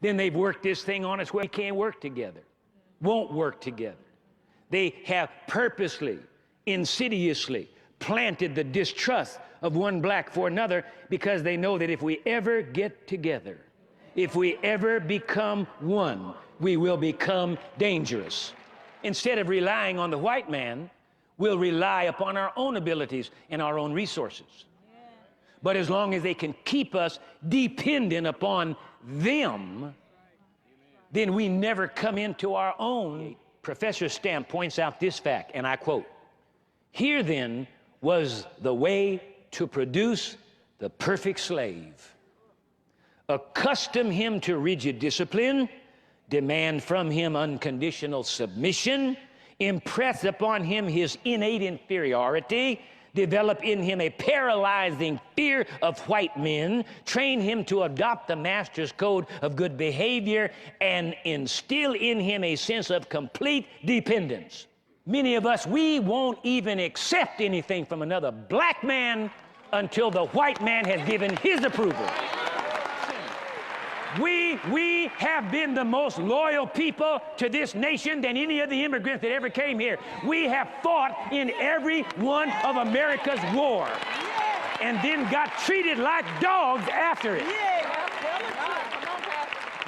Then they've worked this thing on us where we can't work together, won't work together. They have purposely, insidiously planted the distrust of one black for another because they know that if we ever get together, if we ever become one, we will become dangerous. Instead of relying on the white man, we'll rely upon our own abilities and our own resources. But as long as they can keep us dependent upon them, then we never come into our own. Professor Stamp points out this fact, and I quote, "Here then was the way to produce the perfect slave. Accustom him to rigid discipline, demand from him unconditional submission, impress upon him his innate inferiority, develop in him a paralyzing fear of white men, train him to adopt the master's code of good behavior, and instill in him a sense of complete dependence." Many of us, we won't even accept anything from another black man until the white man has given his approval. We have been the most loyal people to this nation than any of the immigrants that ever came here. We have fought in every one of America's war and then got treated like dogs after it.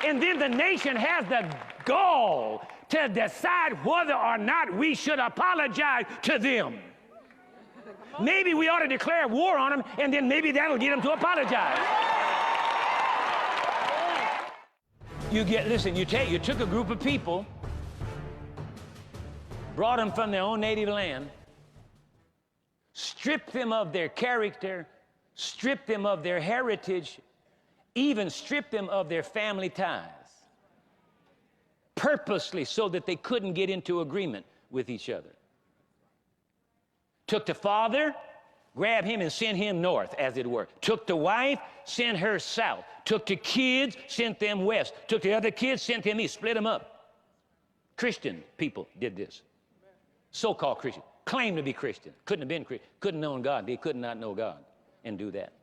And then the nation has the gall to decide whether or not we should apologize to them. Maybe we ought to declare war on them, and then maybe that'll get them to apologize. Listen, you took a group of people, brought them from their own native land, stripped them of their character, stripped them of their heritage, even stripped them of their family ties, purposely so that they couldn't get into agreement with each other. Took the father, grabbed him and sent him north, as it were. Took the wife, sent her south. Took the kids, sent them west. Took the other kids, sent them east. Split them up. Christian people did this. So-called Christian. Claimed to be Christian. Couldn't have been Christian. Couldn't have known God. They could not know God and do that.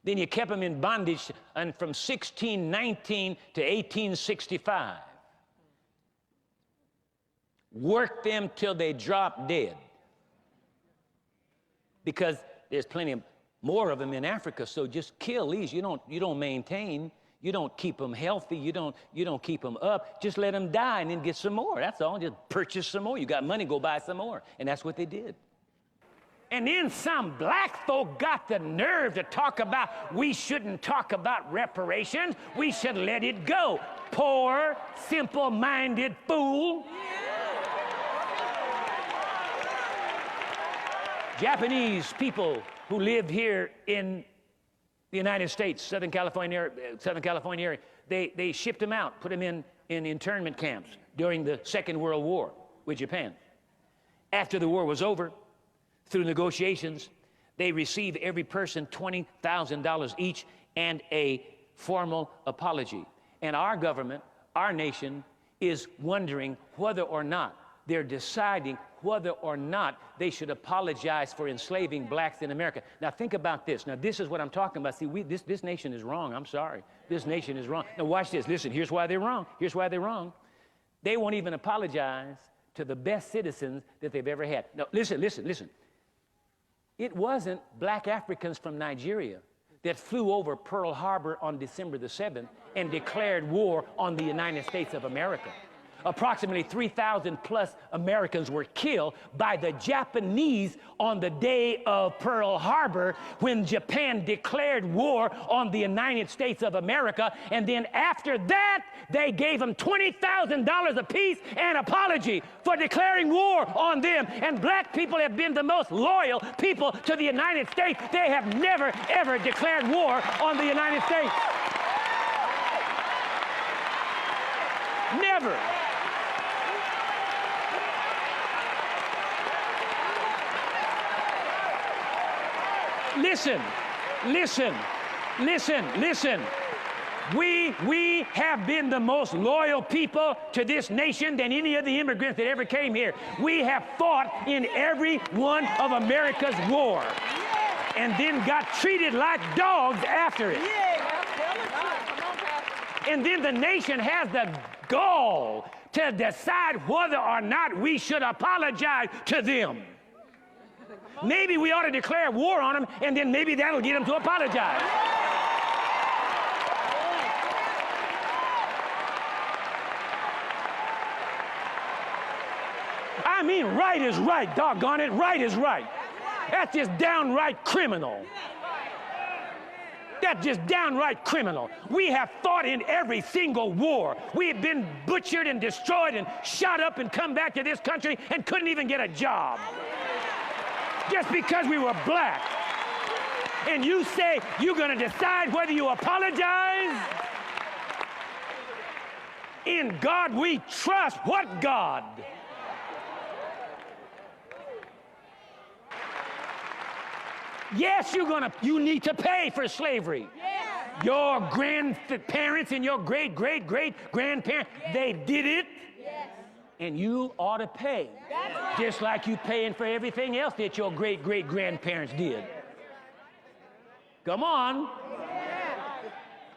Then you kept them in bondage and from 1619 to 1865. Worked them till they dropped dead. Because there's plenty of more of them in Africa, so just kill these. You don't maintain, you don't keep them healthy, you don't keep them up. Just let them die and then get some more. That's all. Just purchase some more. You got money, go buy some more. And that's what they did. And then some black folk got the nerve to talk about we shouldn't talk about reparations. We should let it go. Poor, simple-minded fool. Japanese people who lived here in the United States, Southern California area, they shipped them out, put them in internment camps during the Second World War with Japan. After the war was over, through negotiations, they received every person $20,000 each and a formal apology. And our government, our nation, is wondering whether or not they're deciding whether or not they should apologize for enslaving blacks in America. Now think about this. Now this is what I'm talking about. See, this nation is wrong. I'm sorry. This nation is wrong. Now watch this. Listen, here's why they're wrong. Here's why they're wrong. They won't even apologize to the best citizens that they've ever had. Now listen. It wasn't black Africans from Nigeria that flew over Pearl Harbor on December the 7th and declared war on the United States of America. Approximately 3,000 plus Americans were killed by the Japanese on the day of Pearl Harbor when Japan declared war on the United States of America. And then after that, they gave them $20,000 apiece and apology for declaring war on them. And black people have been the most loyal people to the United States. They have never, ever declared war on the United States. Never. Listen. We have been the most loyal people to this nation than any of the immigrants that ever came here. We have fought in every one of America's war and then got treated like dogs after it. And then the nation has the gall to decide whether or not we should apologize to them. Maybe we ought to declare war on them, and then maybe that'll get them to apologize. I mean, right is right, doggone it. Right is right. That's just downright criminal. That's just downright criminal. We have fought in every single war. We have been butchered and destroyed and shot up and come back to this country and couldn't even get a job. Just because we were black. And you say you're going to decide whether you apologize? In God we trust. What God? Yes, you need to pay for slavery. Yeah. Your grandparents and your great-great-great-grandparents, they did it. Yes. And you ought to pay. Right. Just like you paying for everything else that your great-great-grandparents did. Come on. Yeah.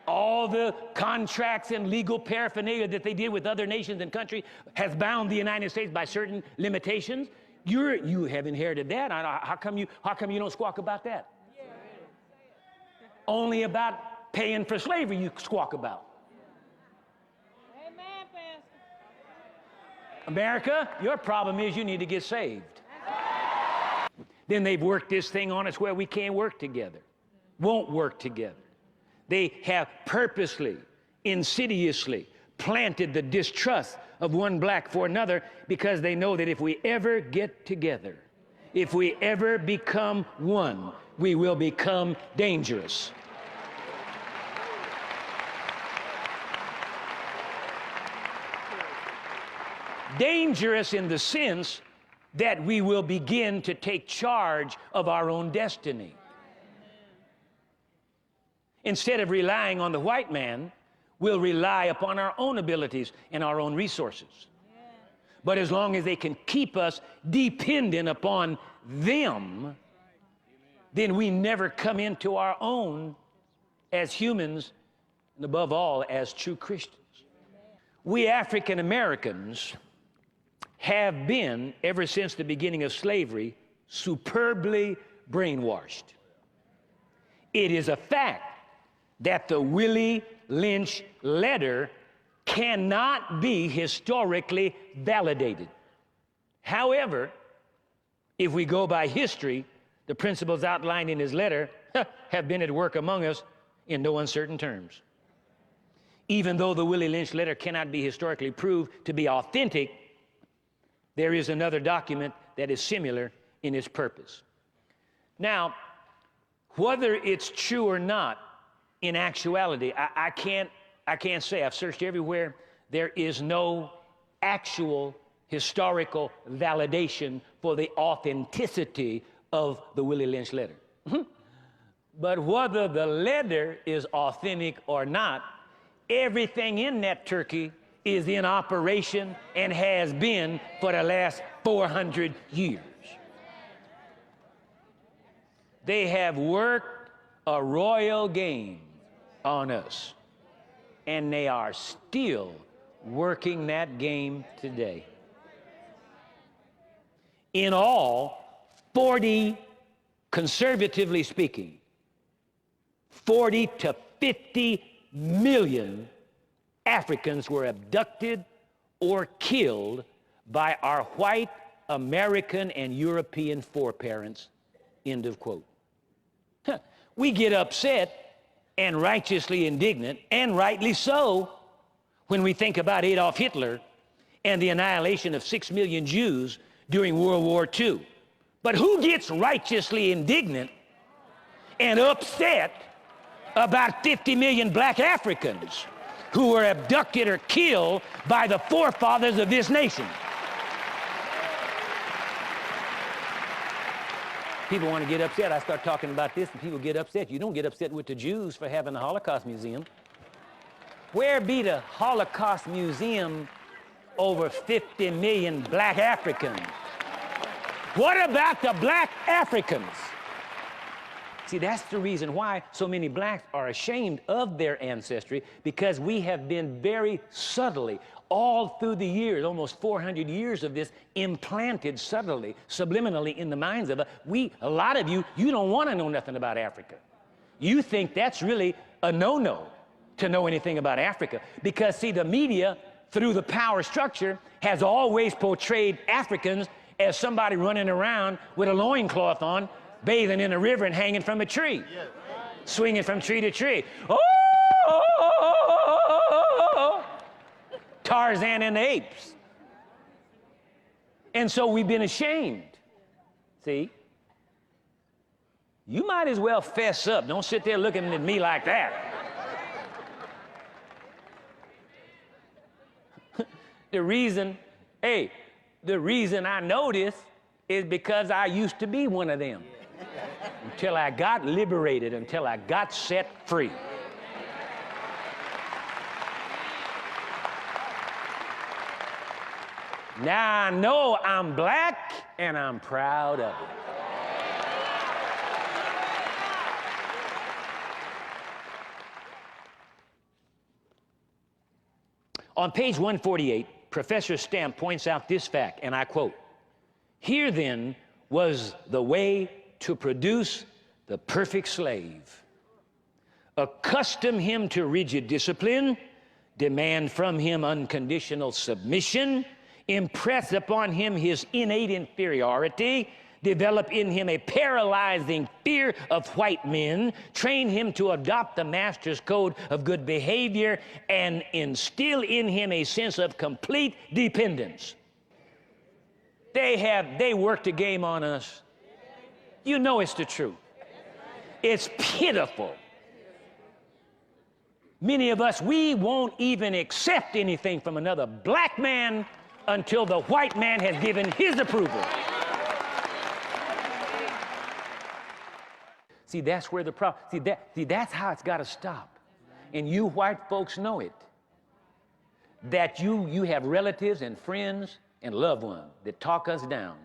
All the contracts and legal paraphernalia that they did with other nations and countries has bound the United States by certain limitations. You have inherited that. How come you don't squawk about that? Yeah. Only about paying for slavery you squawk about. Amen, Pastor. America, your problem is you need to get saved. Then they've worked this thing on us where we can't work together, won't work together. They have purposely, insidiously planted the distrust of one black for another, because they know that if we ever get together, if we ever become one, we will become dangerous. Dangerous in the sense that we will begin to take charge of our own destiny. Instead of relying on the white man, we'll rely upon our own abilities and our own resources. But as long as they can keep us dependent upon them, then we never come into our own as humans, and above all, as true Christians. We African Americans have been, ever since the beginning of slavery, superbly brainwashed. It is a fact that the Willie Lynch letter cannot be historically validated. However, if we go by history, the principles outlined in his letter have been at work among us in no uncertain terms. Even though the Willie Lynch letter cannot be historically proved to be authentic, there is another document that is similar in its purpose. Now, whether it's true or not, in actuality, I can't say. I've searched everywhere. There is no actual historical validation for the authenticity of the Willie Lynch letter. But whether the letter is authentic or not, everything in that turkey is in operation and has been for the last 400 years. They have worked a royal game on us, and they are still working that game today. In all, 40, conservatively speaking, 40 to 50 million Africans were abducted or killed by our white American and European foreparents. End of quote. We get upset and righteously indignant, and rightly so, when we think about Adolf Hitler and the annihilation of 6 million Jews during World War II. But who gets righteously indignant and upset about 50 million black Africans who were abducted or killed by the forefathers of this nation? People want to get upset. I start talking about this and people get upset. You don't get upset with the Jews for having the Holocaust Museum. Where be the Holocaust Museum over 50 million black Africans? What about the black Africans? See, that's the reason why so many blacks are ashamed of their ancestry, because we have been very subtly, all through the years, almost 400 years of this, implanted subtly, subliminally in the minds of us. A lot of you don't want to know nothing about Africa. You think that's really a no-no to know anything about Africa, because, see, the media, through the power structure, has always portrayed Africans as somebody running around with a loincloth on, bathing in a river and hanging from a tree, swinging from tree to tree. Oh, Tarzan and the apes. And so we've been ashamed. See? You might as well fess up. Don't sit there looking at me like that. The reason I know this is because I used to be one of them. Until I got liberated, until I got set free. Now I know I'm black, and I'm proud of it. On page 148, Professor Stamp points out this fact, and I quote, "Here then was the way to produce the perfect slave. Accustom him to rigid discipline, demand from him unconditional submission, impress upon him his innate inferiority, develop in him a paralyzing fear of white men, train him to adopt the master's code of good behavior, and instill in him a sense of complete dependence." They worked a game on us. You know it's the truth. It's pitiful. Many of us, we won't even accept anything from another black man until the white man has given his approval. See, that's where the problem, that's how it's got to stop. And you white folks know it. That you have relatives and friends and loved ones that talk us down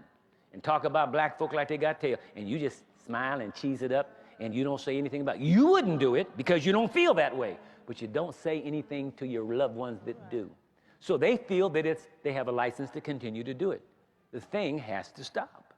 and talk about black folk like they got tail, and you just smile and cheese it up, and you don't say anything about it. You wouldn't do it because you don't feel that way, but you don't say anything to your loved ones that do. So they feel that they have a license to continue to do it. The thing has to stop.